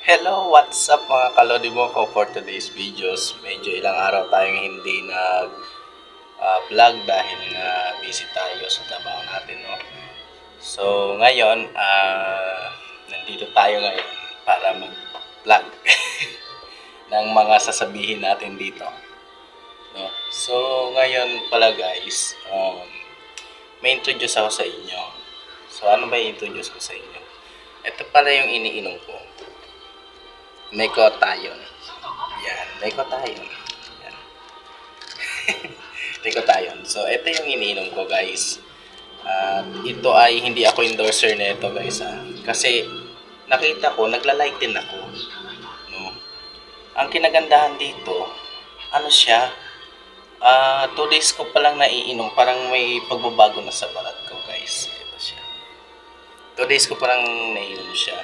Hello, what's up mga kalodi mo ko for today's videos. Medyo ilang araw tayong hindi vlog dahil nga busy tayo sa trabaho natin, no? So, ngayon, nandito tayo ngayon para mag-vlog ng mga sasabihin natin dito, no? So, ngayon pala guys, may introduce ako sa inyo. So, ano ba i-introduce ko sa inyo? Ito pala yung iniinom ko. Necotayon. Yan, Necotayon. Yan. Necotayon. So, ito yung iniinom ko, guys. Ito ay hindi ako endorser nito, guys. Kasi nakita ko, nagla-like din ako. No? Ang kinagandahan dito, ano siya, 2 days ko palang naiinom, parang may pagbabago na sa balat ko, guys. Ito siya. 2 days ko palang naiinom siya.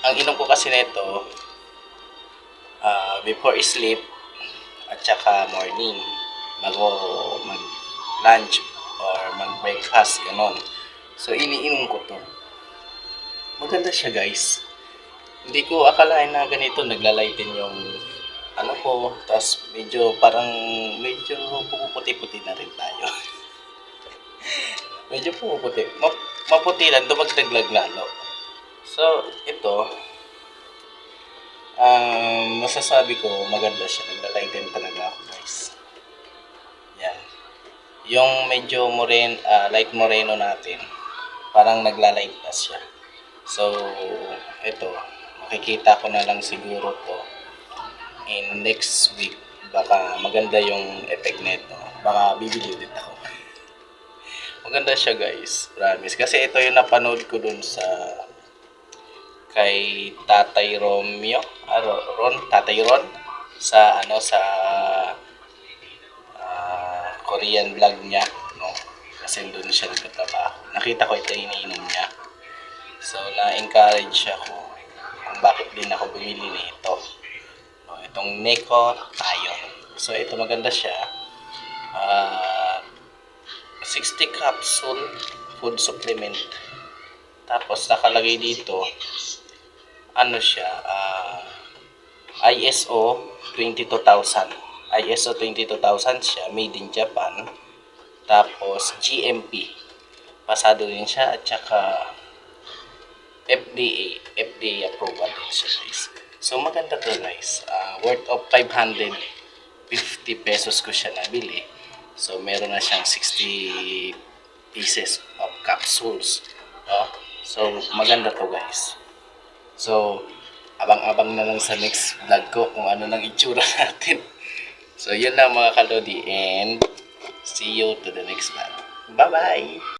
Ang inom ko kasi nito, before sleep at saka morning bago mag-lunch or mag-breakfast, ganon. So, iniinom ko to. Maganda siya, guys. Hindi ko akalain na ganito naglalaitin yung ano ko, tapos medyo pumuputi-puti na rin tayo. Medyo pumuputi. Maputi lang, dumagdaglag lalo. So, ito, masasabi ko, maganda siya. Nagla-lighten talaga ako, guys. Yan. Yung medyo light moreno natin, parang nagla-light na siya. So, ito, makikita ko na lang siguro to in next week. Baka maganda yung effect nito. Baka bibili din ako. Maganda siya, guys. Promise. Kasi ito yung napanood ko dun sa kay Tatay Romeo, Tatay Ron sa Korean vlog niya, no. Kasi doon siya nagtatrabaho. Nakita ko ito iniinom niya. So na-encourage ako kung bakit din ako bumili nito. No, itong Necotayon. So ito maganda siya. 60 capsule food supplement. Tapos nakalagay dito ano siya, ISO 22000. ISO 22000 siya, made in Japan. Tapos GMP. Pasado din siya at saka FDA approval din siya, guys. So maganda to, guys. Worth of 550 pesos ko siya nabili. So meron na siyang 60 pieces of capsules. So maganda to, guys. So, abang-abang na lang sa next vlog ko kung ano nang itsura natin. So, yun lang mga kalodi, and see you to the next vlog. Bye-bye!